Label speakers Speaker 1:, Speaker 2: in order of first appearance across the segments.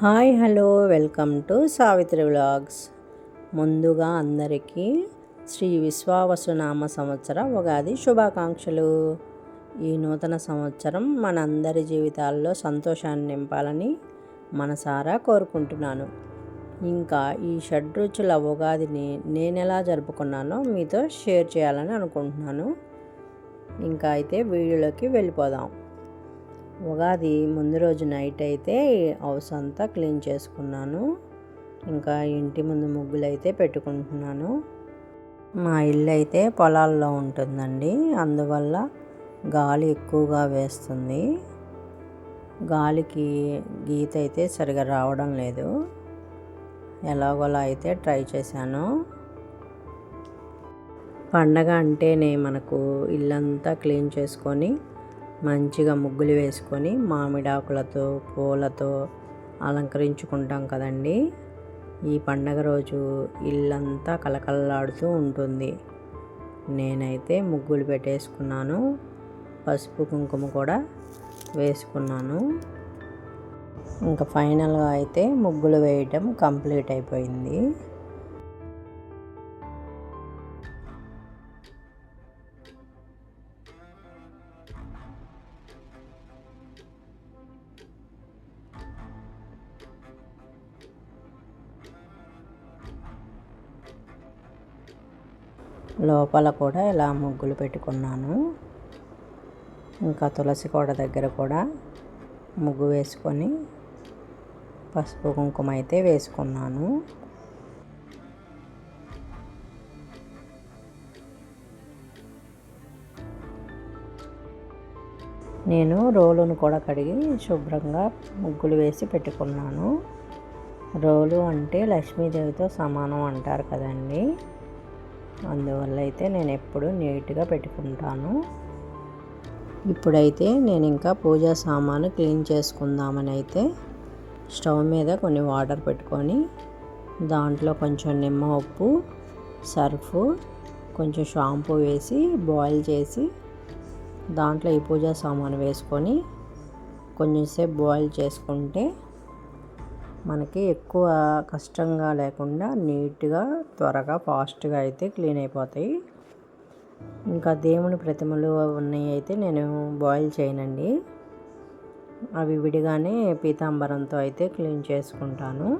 Speaker 1: Hi hello welcome to Savitri vlogs. ముందుగా అందరికీ శ్రీ విశ్వావసునామ సంవత్సర ఉగాది శుభాకాంక్షలు. ఈ నూతన సంవత్సరం మనందరి జీవితాల్లో సంతోషాన్ని నింపాలని మనసారా కోరుకుంటున్నాను. ఇంకా ఈ షడ్రుచుల ఉగాదిని నేను ఎలా జరుపుకున్నానో మీతో షేర్ చేయాలని అనుకుంటున్నాను. ఇంకా అయితే వీడియోలోకి వెళ్ళిపోదాం. ఉగాది ముందు రోజు నైట్ అయితే హౌస్ అంతా క్లీన్ చేసుకున్నాను. ఇంకా ఇంటి ముందు ముగ్గులు అయితే పెట్టుకుంటున్నాను. మా ఇల్లు అయితే పొలాల్లో ఉంటుందండి, అందువల్ల గాలి ఎక్కువగా వేస్తుంది. గాలికి గీత అయితే సరిగా రావడం లేదు. ఎలాగోలా అయితే ట్రై చేశాను. పండగ అంటేనే మనకు ఇల్లంతా క్లీన్ చేసుకొని మంచిగా ముగ్గులు వేసుకొని మామిడాకులతో పూలతో అలంకరించుకుంటాం కదండి. ఈ పండగ రోజు ఇల్లంతా కలకలలాడుతూ ఉంటుంది. నేనైతే ముగ్గులు పెట్టేసుకున్నాను, పసుపు కుంకుమ కూడా వేసుకున్నాను. ఇంకా ఫైనల్గా అయితే ముగ్గులు వేయటం కంప్లీట్ అయిపోయింది. లోపల కూడా ఇలా ముగ్గులు పెట్టుకున్నాను. ఇంకా తులసి కోట దగ్గర కూడా ముగ్గు వేసుకొని పసుపు కుంకుమ అయితే వేసుకున్నాను. నేను రోలును కూడా కడిగి శుభ్రంగా ముగ్గులు వేసి పెట్టుకున్నాను. రోలు అంటే లక్ష్మీదేవితో సమానం అంటారు కదండి, అందువల్ల అయితే నేను ఎప్పుడు నీట్గా పెట్టుకుంటాను. ఇప్పుడైతే నేను ఇంకా పూజా సామాను క్లీన్ చేసుకుందామని అయితే స్టవ్ మీద కొన్ని వాటర్ పెట్టుకొని దాంట్లో కొంచెం నిమ్మ ఉప్పు, సర్ఫ్, కొంచెం షాంపూ వేసి బాయిల్ చేసి దాంట్లో ఈ పూజా సామాను వేసుకొని కొంచెంసేపు బాయిల్ చేసుకుంటే మనకి ఎక్కువ కష్టంగా లేకుండా నీట్గా త్వరగా ఫాస్ట్గా అయితే క్లీన్ అయిపోతాయి. ఇంకా దేవుని ప్రతిమలు ఉన్నాయి అయితే నేను బాయిల్ చేయనండి, అవి విడిగానే పీతాంబరంతో అయితే క్లీన్ చేసుకుంటాను.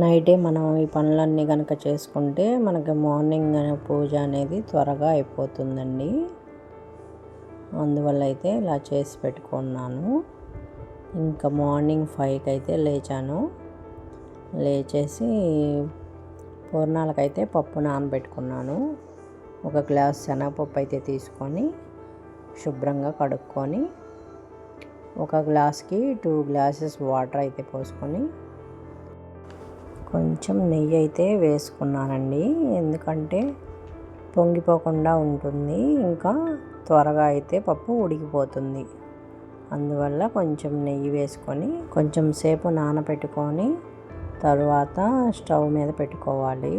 Speaker 1: నైటే మనం ఈ పనులన్నీ కనుక చేసుకుంటే మనకి మార్నింగ్ పూజ అనేది త్వరగా అయిపోతుందండి. అందువల్ల అయితే ఇలా చేసి పెట్టుకున్నాను. ఇంకా మార్నింగ్ 5కి అయితే లేచాను. లేచేసి పూర్ణాలకైతే పప్పు నానబెట్టుకున్నాను. ఒక గ్లాస్ శనగపప్పు అయితే తీసుకొని శుభ్రంగా కడుక్కొని ఒక గ్లాస్కి 2 గ్లాసెస్ వాటర్ అయితే పోసుకొని కొంచెం నెయ్యి అయితే వేసుకున్నానండి. ఎందుకంటే పొంగిపోకుండా ఉంటుంది, ఇంకా త్వరగా అయితే పప్పు ఉడికిపోతుంది. అందువల్ల కొంచెం నెయ్యి వేసుకొని కొంచెం సేపు నానబెట్టుకొని తర్వాత స్టవ్ మీద పెట్టుకోవాలి.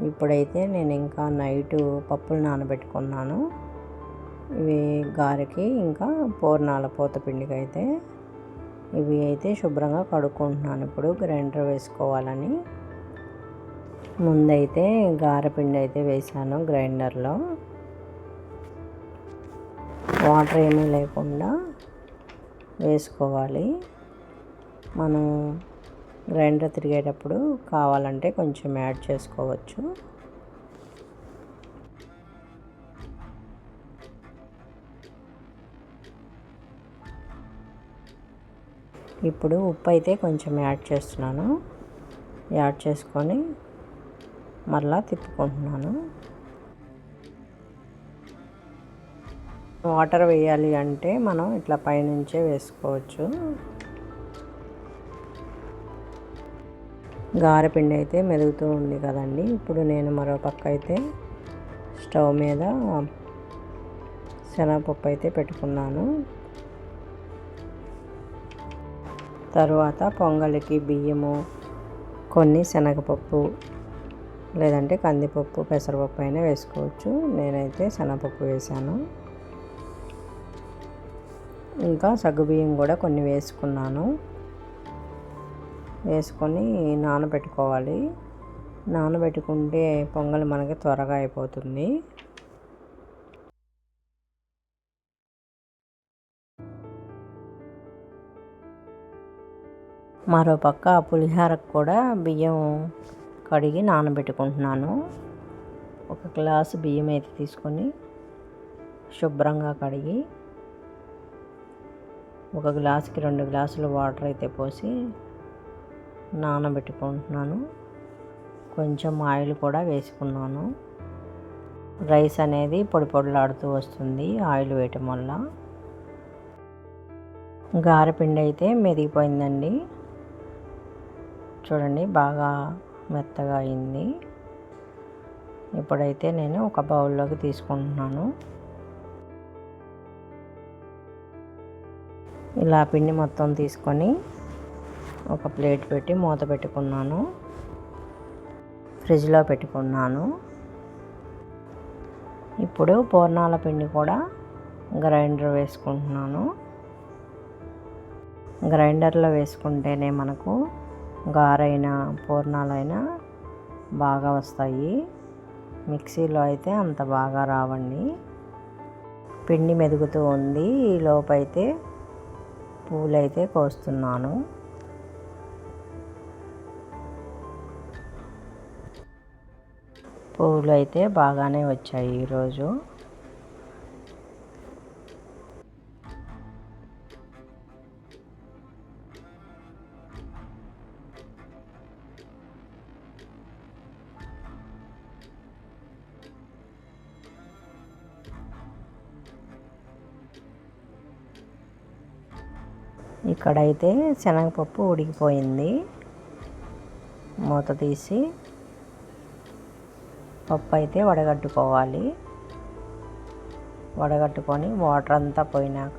Speaker 1: ఇప్పుడైతే నేను ఇంకా నైటు పప్పులు నానబెట్టుకున్నాను. ఇవి గారెకి ఇంకా పూర్ణాల పూతపిండికి అయితే ఇవి అయితే శుభ్రంగా కడుక్కుంటున్నాను. ఇప్పుడు గ్రైండర్ వేసుకోవాలని ముందైతే గారెపిండి అయితే వేసాను గ్రైండర్లో. వాటర్ ఏమీ లేకుండా వేసుకోవాలి. మనం గ్రైండర్ తిరిగేటప్పుడు కావాలంటే కొంచెం యాడ్ చేసుకోవచ్చు. ఇప్పుడు ఉప్పు అయితే కొంచెం యాడ్ చేస్తున్నాను. యాడ్ చేసుకొని మళ్ళా తిప్పుకుంటున్నాను. వాటర్ వేయాలి అంటే మనం ఇట్లా పైనుంచే వేసుకోవచ్చు. గారెపిండి అయితే మెదుగుతూ ఉంది కదండి. ఇప్పుడు నేను మరో పక్క అయితే స్టవ్ మీద శనగపప్పు అయితే పెట్టుకున్నాను. తర్వాత పొంగలికి బియ్యము, కొన్ని శనగపప్పు లేదంటే కందిపప్పు, పెసరపప్పు అయినా వేసుకోవచ్చు. నేనైతే శనగపప్పు వేసాను. ఇంకా సగ్గుబియ్యం కూడా కొన్ని వేసుకున్నాను. వేసుకొని నానబెట్టుకోవాలి. నానబెట్టుకుంటే పొంగల్ మనకి త్వరగా అయిపోతుంది. మరోపక్క పులిహోరకు కూడా బియ్యం కడిగి నానబెట్టుకుంటున్నాను. ఒక గ్లాసు బియ్యం అయితే తీసుకొని శుభ్రంగా కడిగి ఒక గ్లాసుకి 2 గ్లాసులు వాటర్ అయితే పోసి నానబెట్టుకుంటున్నాను. కొంచెం ఆయిల్ కూడా వేసుకున్నాను. రైస్ అనేది పొడి పొడిలాడుతూ వస్తుంది ఆయిల్ వేయటం వల్ల. గారెపిండి అయితే మెదిగిపోయిందండి. చూడండి బాగా మెత్తగా అయింది. ఇప్పుడైతే నేను ఒక బౌల్లోకి తీసుకుంటున్నాను. ఇలా పిండి మొత్తం తీసుకొని ఒక ప్లేట్ పెట్టి మూత పెట్టుకున్నాను. ఫ్రిడ్జ్లో పెట్టుకున్నాను. ఇప్పుడు పూర్ణాల పిండి కూడా గ్రైండర్ వేసుకుంటున్నాను. గ్రైండర్లో వేసుకుంటేనే మనకు గారైనా పూర్ణాలైనా బాగా వస్తాయి. మిక్సీలో అయితే అంత బాగా రావండి. పిండి మెదుగుతూ ఉంది. ఈ లోపైతే పూలైతే కోస్తున్నాను. పూలు అయితే బాగానే వచ్చాయి ఈరోజు. ఇక్కడైతే శనగపప్పు ఉడికిపోయింది. మూత తీసి పప్పు అయితే వడగట్టుకోవాలి. వడగట్టుకొని వాటర్ అంతా పోయినాక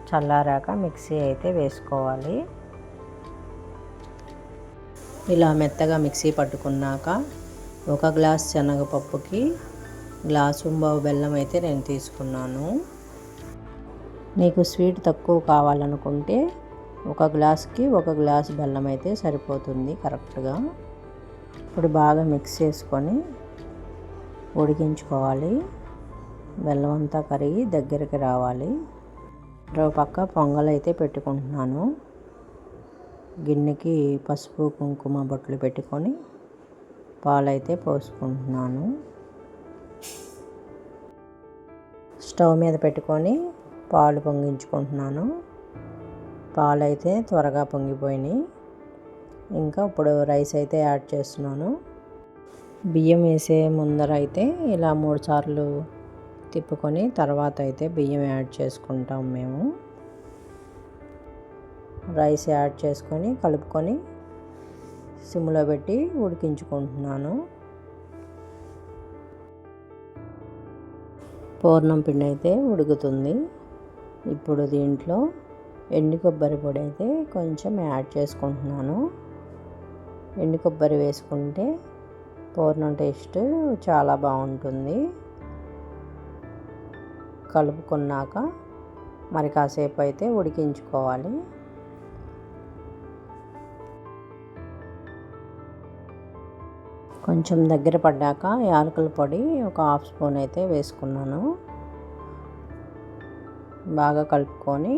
Speaker 1: చల్లారాక మిక్సీ అయితే వేసుకోవాలి. ఇలా మెత్తగా మిక్సీ పట్టుకున్నాక 1 గ్లాస్ శనగపప్పుకి గ్లాసు బెల్లం అయితే నేను తీసుకున్నాను. మీకు స్వీట్ తక్కువ కావాలనుకుంటే 1 గ్లాస్కి 1 గ్లాస్ బెల్లం అయితే సరిపోతుంది కరెక్ట్గా. ఇప్పుడు బాగా మిక్స్ చేసుకొని ఉడికించుకోవాలి. బెల్లం అంతా కరిగి దగ్గరికి రావాలి. మరో పక్క పొంగల్ అయితే పెట్టుకుంటున్నాను. గిన్నెకి పసుపు కుంకుమ బొట్లు పెట్టుకొని పాలైతే పోసుకుంటున్నాను. స్టవ్ మీద పెట్టుకొని పాలు పొంగించుకుంటున్నాను. పాలు అయితే త్వరగా పొంగిపోయినాయి. ఇంకా ఇప్పుడు రైస్ అయితే యాడ్ చేస్తున్నాను. బియ్యం వేసే ముందర అయితే ఇలా 3 సార్లు తిప్పుకొని తర్వాత అయితే బియ్యం యాడ్ చేసుకుంటాం మేము. రైస్ యాడ్ చేసుకొని కలుపుకొని సిమ్లో పెట్టి ఉడికించుకుంటున్నాను. పూర్ణం పిండి అయితే ఉడుకుతుంది. ఇప్పుడు దీంట్లో ఎండు కొబ్బరి పొడి అయితే కొంచెం యాడ్ చేసుకుంటున్నాను. ఎండు కొబ్బరి వేసుకుంటే పూర్ణం టేస్ట్ చాలా బాగుంటుంది. కలుపుకున్నాక మరి కాసేపు అయితే ఉడికించుకోవాలి. కొంచెం దగ్గర పడ్డాక యాలకుల పొడి ఒక 1/2 స్పూన్ అయితే వేసుకున్నాను. బాగా కలుపుకొని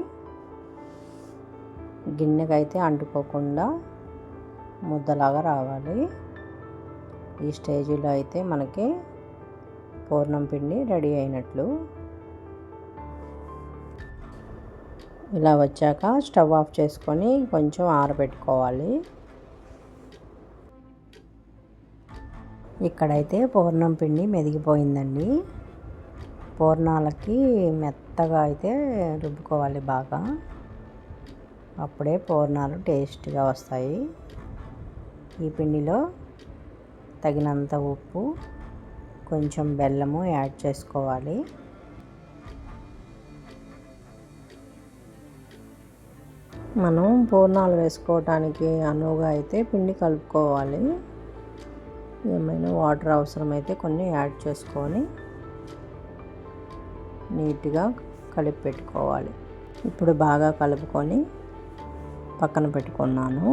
Speaker 1: గిన్నెకైతే అంటుకోకుండా ముద్దలాగా రావాలి. ఈ స్టేజ్లో అయితే మనకి పూర్ణం పిండి రెడీ అయినట్లు. ఇలా వచ్చాక స్టవ్ ఆఫ్ చేసుకొని కొంచెం ఆరబెట్టుకోవాలి. ఇక్కడైతే పూర్ణం పిండి మెదిగిపోయిందండి. పూర్ణాలకి మెత్తగా అయితే రుబ్బుకోవాలి బాగా. అప్పుడే పూర్ణాలు టేస్ట్గా వస్తాయి. ఈ పిండిలో తగినంత ఉప్పు, కొంచెం బెల్లము యాడ్ చేసుకోవాలి. మనం పూర్ణాలు వేసుకోవటానికి అనువుగా అయితే పిండి కలుపుకోవాలి. ఏమైనా వాటర్ అవసరమైతే కొన్ని యాడ్ చేసుకొని నీట్గా కలిపి పెట్టుకోవాలి. ఇప్పుడు బాగా కలుపుకొని పక్కన పెట్టుకున్నాను.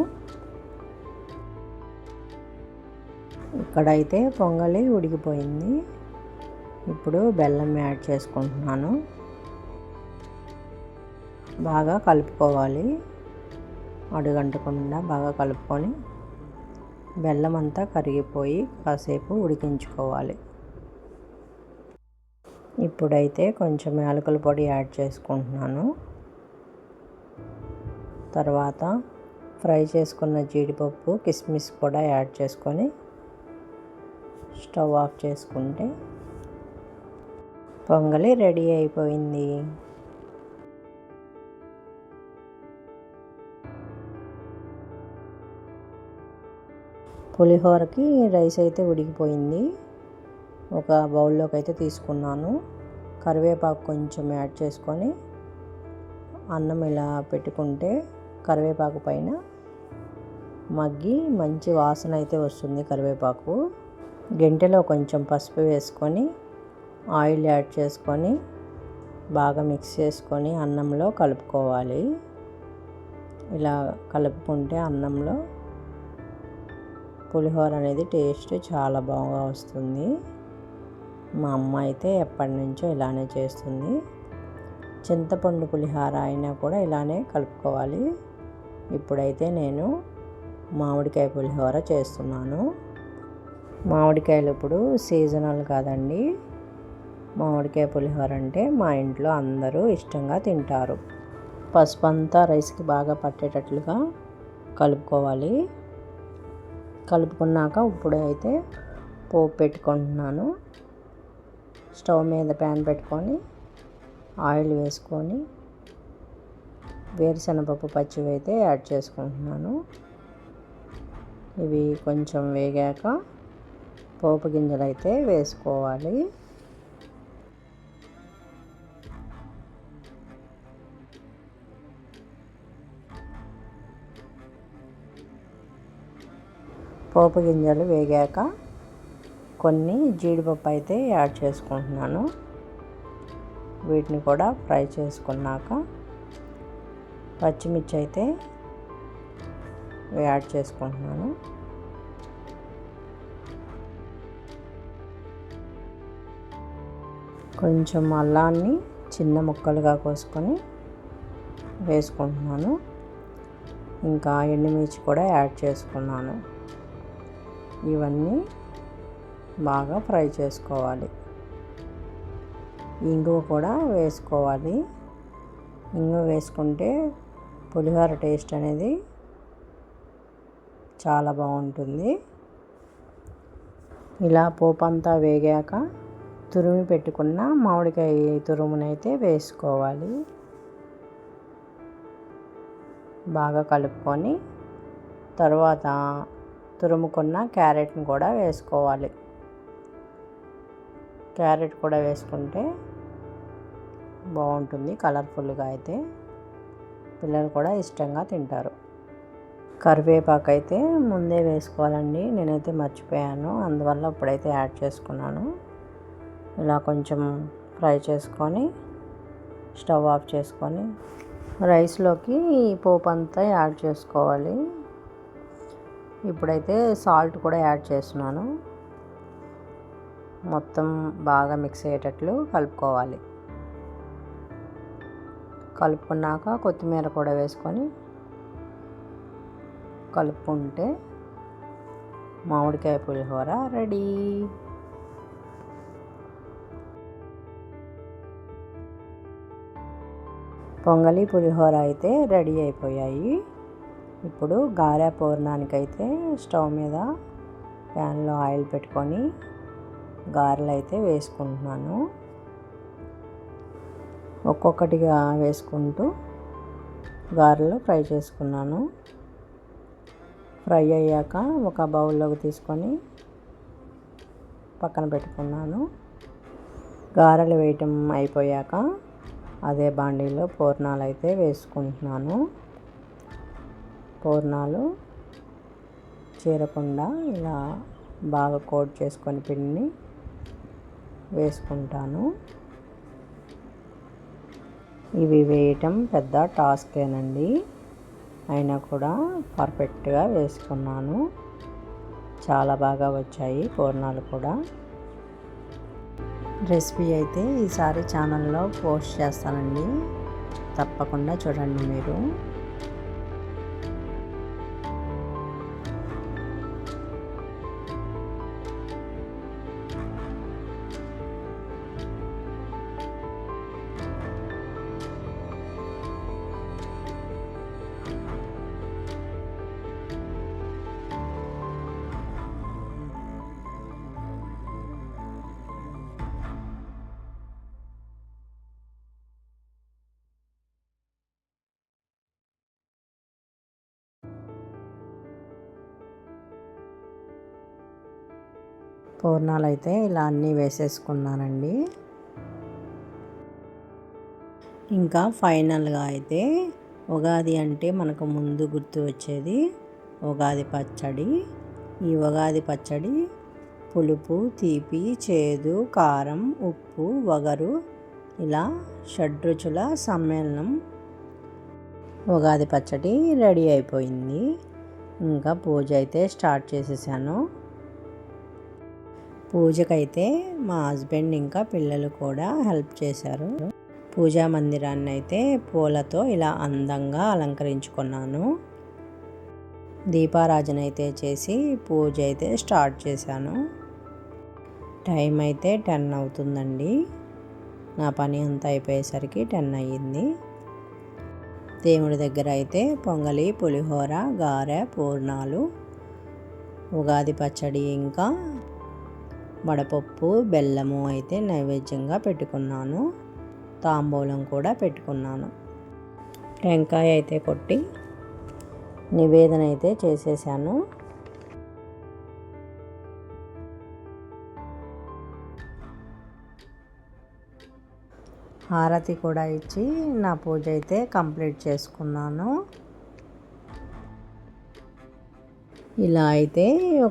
Speaker 1: ఇక్కడైతే పొంగలి ఉడికిపోయింది. ఇప్పుడు బెల్లం యాడ్ చేసుకుంటున్నాను. బాగా కలుపుకోవాలి. అడుగంటకుండా బాగా కలుపుకొని బెల్లం అంతా కరిగిపోయి కాసేపు ఉడికించుకోవాలి. ఇప్పుడైతే కొంచెం యాలకుల పొడి యాడ్ చేసుకుంటున్నాను. తర్వాత ఫ్రై చేసుకున్న జీడిపప్పు, కిస్మిస్ కూడా యాడ్ చేసుకొని స్టవ్ ఆఫ్ చేసుకుంటే పొంగలి రెడీ అయిపోయింది. పులిహోరకి రైస్ అయితే ఉడికిపోయింది. ఒక బౌల్లోకి అయితే తీసుకున్నాను. కరివేపాకు కొంచెం యాడ్ చేసుకొని అన్నం ఇలా పెట్టుకుంటే కరివేపాకు పైన మగ్గి మంచి వాసన అయితే వస్తుంది. కరివేపాకు గెంటెలో కొంచెం పసుపు వేసుకొని ఆయిల్ యాడ్ చేసుకొని బాగా మిక్స్ చేసుకొని అన్నంలో కలుపుకోవాలి. ఇలా కలుపుకుంటే అన్నంలో పులిహోర అనేది టేస్ట్ చాలా బాగా వస్తుంది. మా అమ్మ అయితే ఎప్పటి నుంచో ఇలానే చేస్తుంది. చింతపండు పులిహోర అయినా కూడా ఇలానే కలుపుకోవాలి. ఇప్పుడైతే నేను మామిడికాయ పులిహోర చేస్తున్నాను. మామిడికాయలు ఇప్పుడు సీజనల్ కాదండి. మామిడికాయ పులిహోర అంటే మా ఇంట్లో అందరూ ఇష్టంగా తింటారు. పసుపు అంతా రైస్కి బాగా పట్టేటట్లుగా కలుపుకోవాలి. కలుపుకున్నాక ఇప్పుడైతే పోపు పెట్టుకుంటున్నాను. స్టవ్ మీద ప్యాన్ పెట్టుకొని ఆయిల్ వేసుకొని వేరుశనగపప్పు పచ్చివి అయితే యాడ్ చేసుకుంటున్నాను. ఇవి కొంచెం వేగాక పోపు గింజలు అయితే వేసుకోవాలి. పోపు గింజలు వేగాక కొన్ని జీడిపప్పు అయితే యాడ్ చేసుకుంటున్నాను. వీటిని కూడా ఫ్రై చేసుకున్నాక పచ్చిమిర్చి అయితే యాడ్ చేసుకుంటున్నాను. కొంచెం అల్లాన్ని చిన్న ముక్కలుగా కోసుకొని వేసుకుంటున్నాను. ఇంకా ఎండుమిర్చి కూడా యాడ్ చేసుకున్నాను. ఇవన్నీ బాగా ఫ్రై చేసుకోవాలి. ఇంగువ కూడా వేసుకోవాలి. ఇంగువ వేసుకుంటే పులిహోర టేస్ట్ అనేది చాలా బాగుంటుంది. ఇలా పోపు అంతా వేగాక తురిమి పెట్టుకున్న మామిడికాయ తురుమునైతే వేసుకోవాలి. బాగా కలుపుకొని తర్వాత తురుముకున్న క్యారెట్ని కూడా వేసుకోవాలి. క్యారెట్ కూడా వేసుకుంటే బాగుంటుంది. కలర్ఫుల్గా అయితే పిల్లలు కూడా ఇష్టంగా తింటారు. కరివేపాకు అయితే ముందే వేసుకోవాలండి. నేనైతే మర్చిపోయాను, అందువల్ల ఇప్పుడైతే యాడ్ చేసుకున్నాను. ఇలా కొంచెం ఫ్రై చేసుకొని స్టవ్ ఆఫ్ చేసుకొని రైస్లోకి ఈ పోపు అంతా యాడ్ చేసుకోవాలి. ఇప్పుడైతే సాల్ట్ కూడా యాడ్ చేస్తున్నాను. మొత్తం బాగా మిక్స్ అయ్యేటట్లు కలుపుకోవాలి. కలుపుకున్నాక కొత్తిమీర కూడా వేసుకొని కలుపుకుంటే మామిడికాయ పులిహోర రెడీ. పొంగలి పులిహోర అయితే రెడీ అయిపోయాయి. ఇప్పుడు గారె పూర్ణానికైతే స్టవ్ మీద ప్యాన్లో ఆయిల్ పెట్టుకొని గారెలు అయితే వేసుకుంటున్నాను. ఒక్కొక్కటిగా వేసుకుంటూ గారెలు ఫ్రై చేసుకున్నాను. ఫ్రై అయ్యాక ఒక బౌల్లోకి తీసుకొని పక్కన పెట్టుకున్నాను. గారెలు వేయటం అయిపోయాక అదే బాండీలో పూర్ణాలు అయితే వేసుకుంటున్నాను. పూర్ణాలు చీరకుండా ఇలా బాగా కోట్ చేసుకొని పిండిని వేసుకుంటాను. ఇవి వేయటం పెద్ద టాస్కేనండి, అయినా కూడా పర్ఫెక్ట్గా వేసుకున్నాను. చాలా బాగా వచ్చాయి పూర్ణాలు కూడా. రెసిపీ అయితే ఈసారి ఛానల్లో పోస్ట్ చేస్తానండి, తప్పకుండా చూడండి మీరు. పూర్ణాలు అయితే ఇలా అన్నీ వేసేసుకున్నానండి. ఇంకా ఫైనల్గా అయితే ఉగాది అంటే మనకు ముందు గుర్తు వచ్చేది ఉగాది పచ్చడి. ఈ ఉగాది పచ్చడి పులుపు, తీపి, చేదు, కారం, ఉప్పు, వగరు ఇలా షడ్రుచుల సమ్మేళనం ఉగాది పచ్చడి రెడీ అయిపోయింది. ఇంకా పూజ అయితే స్టార్ట్ చేసేసాను. పూజకైతే మా హస్బెండ్ ఇంకా పిల్లలు కూడా హెల్ప్ చేశారు. పూజా మందిరాన్ని అయితే పూలతో ఇలా అందంగా అలంకరించుకున్నాను. దీపారాజన అయితే చేసి పూజ అయితే స్టార్ట్ చేశాను. టైం అయితే 10 అవుతుందండి. నా పని అంతా అయిపోయేసరికి 10 అయ్యింది. దేవుడి దగ్గర అయితే పొంగలి, పులిహోర, గారె, పూర్ణాలు, ఉగాది పచ్చడి ఇంకా వడపప్పు, బెల్లము అయితే నైవేద్యంగా పెట్టుకున్నాను. తాంబూలం కూడా పెట్టుకున్నాను. టెంకాయ అయితే కొట్టి నివేదన అయితే చేసేసాను. హారతి కూడా ఇచ్చి నా పూజ అయితే కంప్లీట్ చేసుకున్నాను. ఇలా అయితే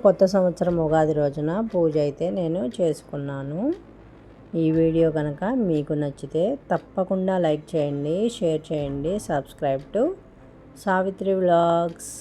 Speaker 1: కొత్త సంవత్సరం ఉగాది రోజున పూజ అయితే నేను చేసుకున్నాను. ఈ వీడియో కనుక మీకు నచ్చితే తప్పకుండా లైక్ చేయండి, షేర్ చేయండి, సబ్స్క్రైబ్ టు సావిత్రి వ్లాగ్స్.